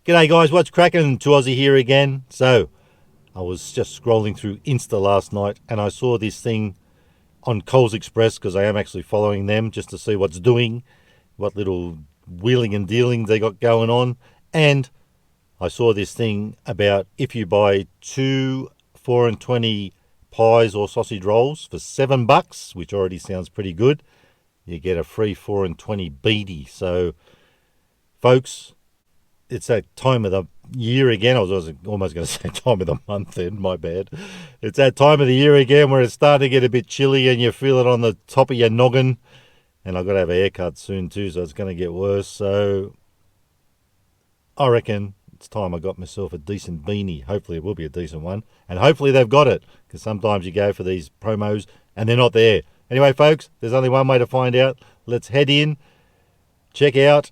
G'day guys, what's cracking? To Aussie here again. So, I was just scrolling through Insta last night and I saw this thing on Coles Express because I am actually following them just to see what's doing, what little wheeling and dealing they got going on. And I saw this thing about if you buy two 4 and 20 pies or sausage rolls for $7, which already sounds pretty good, you get a free 4 and 20 beanie. So, folks, it's that time of the year again. I was almost going to say time of the month then, my bad. It's that time of the year again where it's starting to get a bit chilly and you feel it on the top of your noggin. And I've got to have a haircut soon too, so it's going to get worse. So I reckon it's time I got myself a decent beanie. Hopefully it will be a decent one. And hopefully they've got it, because sometimes you go for these promos and they're not there. Anyway, folks, there's only one way to find out. Let's head in, check out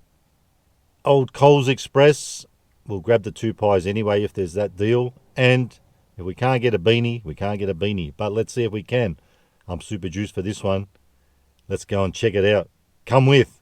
old Coles Express. We'll grab the two pies anyway if there's that deal. And if we can't get a beanie, we can't get a beanie. But let's see if we can. I'm super juiced for this one. Let's go and check it out. Come with.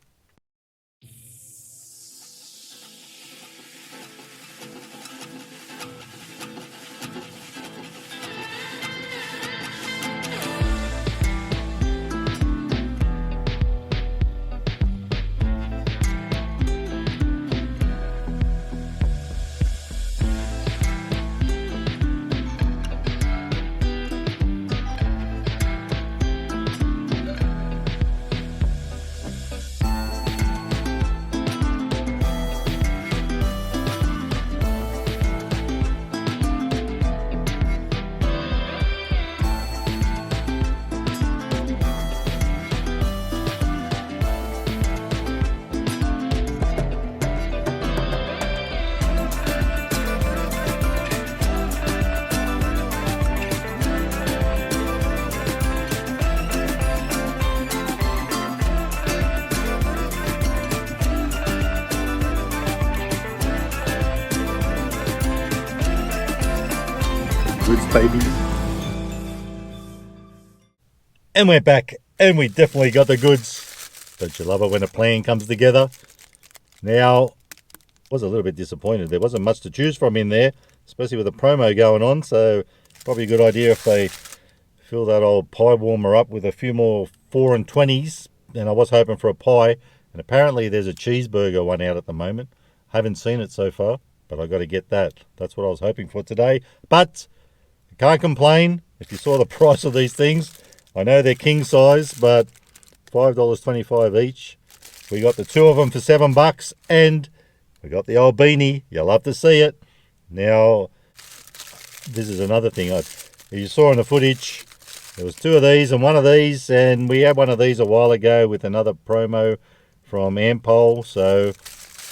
Goods, baby. And we're back, and we definitely got the goods. Don't you love it when a plan comes together? Now, was a little bit disappointed. There wasn't much to choose from in there, especially with the promo going on. So probably a good idea if they fill that old pie warmer up with a few more 4 and 20s. And I was hoping for a pie. And apparently there's a cheeseburger one out at the moment. Haven't seen it so far, but I got to get that. That's what I was hoping for today. But I can't complain. If you saw the price of these things, I know they're king size, but $5.25 each. We got the two of them for $7, and we got the old beanie. You'll love to see it. Now, this is another thing. You saw in the footage, there was two of these and one of these, and we had one of these a while ago with another promo from Ampol, so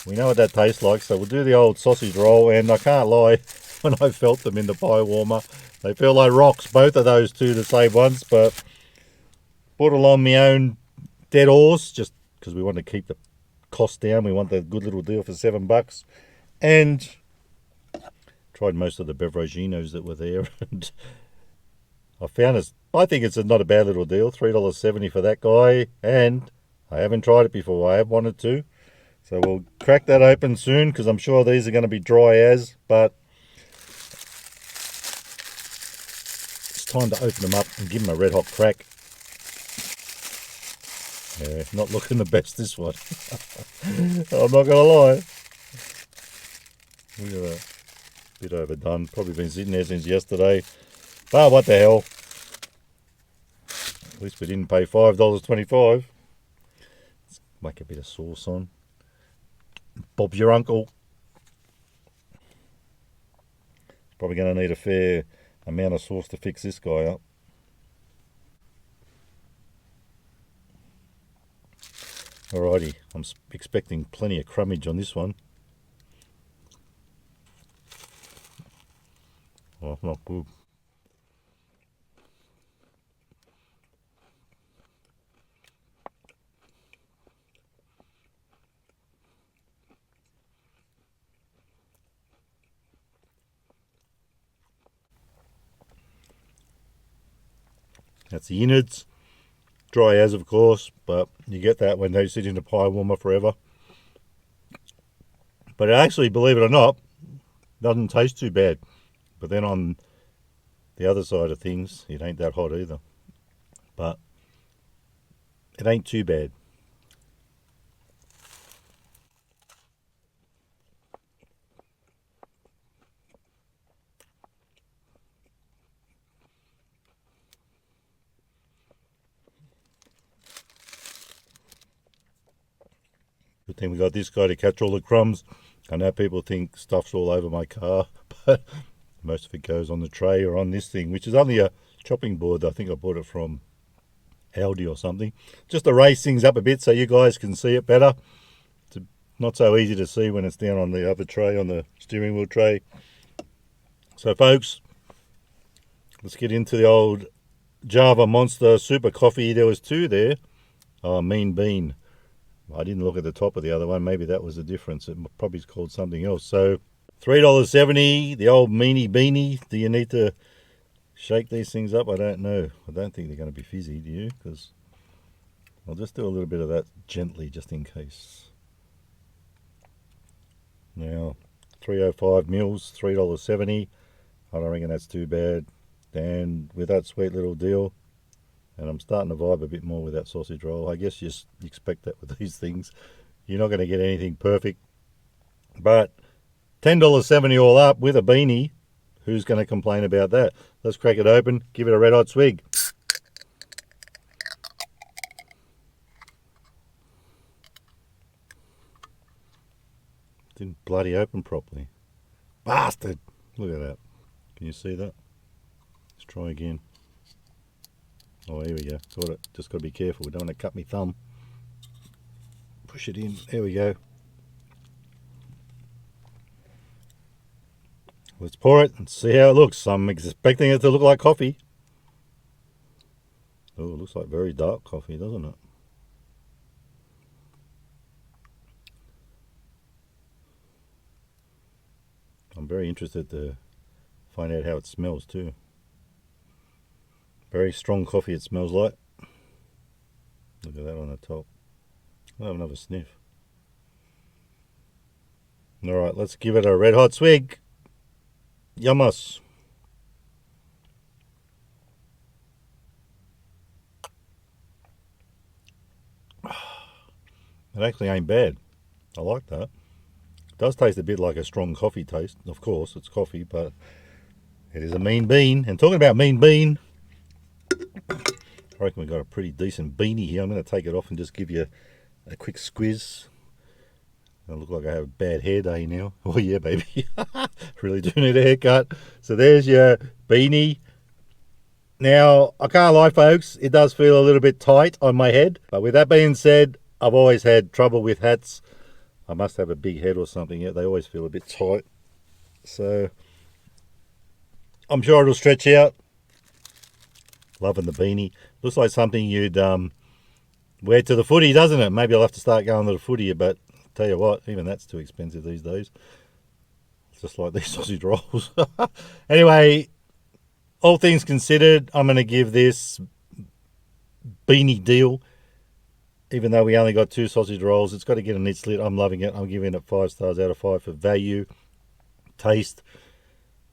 we know what that tastes like. So we'll do the old sausage roll, and I can't lie, when I felt them in the pie warmer, they feel like rocks, both of those two, the same ones, but bought along my own dead horse, just because we want to keep the cost down. We want the good little deal for $7, and tried most of the beveraginos that were there, and I think it's not a bad little deal. $3.70 for that guy, and I haven't tried it before. I have wanted to, so we'll crack that open soon, because I'm sure these are going to be dry as, but it's time to open them up and give them a red hot crack. Yeah, not looking the best, this one. I'm not going to lie. Look at that. Bit overdone. Probably been sitting there since yesterday. But what the hell. At least we didn't pay $5.25. Let's make a bit of sauce on. Bob's your uncle. Probably going to need a fair amount of sauce to fix this guy up. Alrighty, I'm expecting plenty of crumbage on this one. Oh, not good. That's the innards. Dry as, of course, but you get that when they sit in a pie warmer forever. But it actually, believe it or not, doesn't taste too bad. But then on the other side of things, it ain't that hot either. But it ain't too bad. Good thing we got this guy to catch all the crumbs. I know people think stuff's all over my car, but most of it goes on the tray or on this thing, which is only a chopping board. I think I bought it from Aldi or something. Just to raise things up a bit so you guys can see it better. It's not so easy to see when it's down on the other tray, on the steering wheel tray. So folks, let's get into the old Java Monster Super Coffee. There was two there. Oh, Mean Bean. I didn't look at the top of the other one. Maybe that was the difference. It probably is called something else. So $3.70, the old Meanie Beanie. Do you need to shake these things up? I don't know. I don't think they're going to be fizzy, do you? Because I'll just do a little bit of that gently just in case. Now, 305 mils, $3.70. I don't reckon that's too bad. And with that sweet little deal, and I'm starting to vibe a bit more with that sausage roll. I guess you just expect that with these things. You're not going to get anything perfect. But $10.70 all up with a beanie. Who's going to complain about that? Let's crack it open. Give it a red hot swig. Didn't bloody open properly. Bastard! Look at that. Can you see that? Let's try again. Oh, here we go. Got it. Just got to be careful. We don't want to cut my thumb. Push it in. There we go. Let's pour it and see how it looks. I'm expecting it to look like coffee. Oh, it looks like very dark coffee, doesn't it? I'm very interested to find out how it smells too. Very strong coffee it smells like. Look at that on the top. I'll have another sniff. Alright, let's give it a red hot swig. Yummus. It actually ain't bad. I like that. It does taste a bit like a strong coffee taste. Of course, it's coffee, but it is a Mean Bean. And talking about Mean Bean, I reckon we got a pretty decent beanie here. I'm going to take it off and just give you a quick squiz. I look like I have a bad hair day now. Oh yeah, baby. Really do need a haircut. So there's your beanie. Now, I can't lie, folks. It does feel a little bit tight on my head. But with that being said, I've always had trouble with hats. I must have a big head or something. Yeah, they always feel a bit tight. So I'm sure it'll stretch out. Loving the beanie. Looks like something you'd wear to the footy, doesn't it? Maybe I'll have to start going to the footy, but tell you what, even that's too expensive these days. It's just like these sausage rolls. Anyway, all things considered, I'm going to give this beanie deal, even though we only got 2 sausage rolls. It's got to get a neat slit. I'm loving it. I'm giving it 5 stars out of 5 for value. Taste,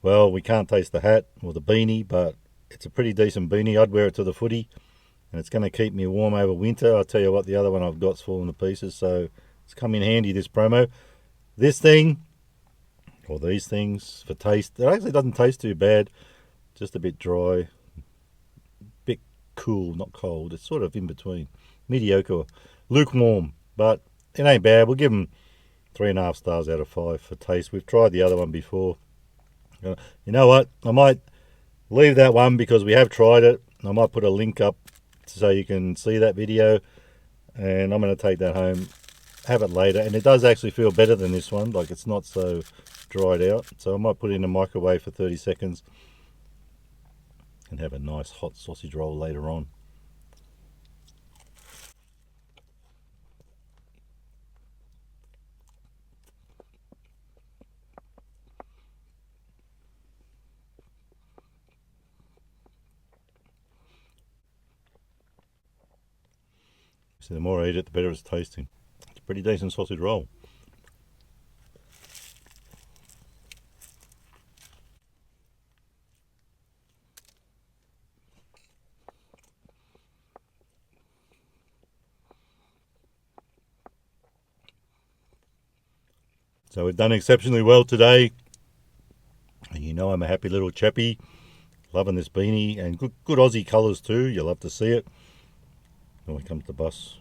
well, we can't taste the hat or the beanie, but it's a pretty decent beanie. I'd wear it to the footy, and it's going to keep me warm over winter. I'll tell you what, the other one I've got's falling to pieces, so it's come in handy, this promo. This thing, or these things, for taste, it actually doesn't taste too bad. Just a bit dry, bit cool, not cold. It's sort of in between, mediocre, lukewarm, but it ain't bad. We'll give them 3.5 stars out of 5 for taste. We've tried the other one before. You know what? I might leave that one because we have tried it. I might put a link up so you can see that video, and I'm going to take that home, have it later. And it does actually feel better than this one. Like, it's not so dried out. So I might put it in the microwave for 30 seconds and have a nice hot sausage roll later on. So the more I eat it, the better it's tasting. It's a pretty decent sausage roll. So we've done exceptionally well today. And you know I'm a happy little chappy. Loving this beanie, and good Aussie colours too. You'll love to see it when we come to the bus.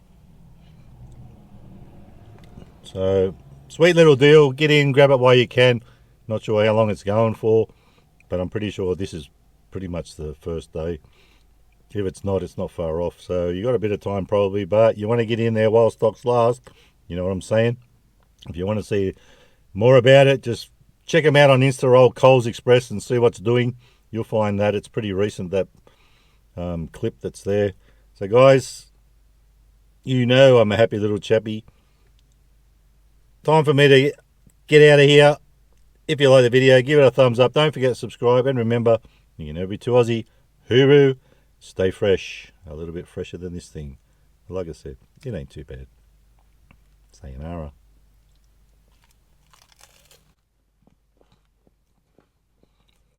So, sweet little deal. Get in, grab it while you can. Not sure how long it's going for, but I'm pretty sure this is pretty much the first day. If it's not far off. So you got a bit of time probably, but you want to get in there while stocks last. You know what I'm saying? If you want to see more about it, just check them out on Insta or Coles Express and see what's doing. You'll find that it's pretty recent, that clip that's there. So guys, you know I'm a happy little chappy. Time for me to get out of here. If you like the video, give it a thumbs up. Don't forget to subscribe. And remember, you can never be too Aussie. Hooroo. Stay fresh. A little bit fresher than this thing. Like I said, it ain't too bad. Sayonara.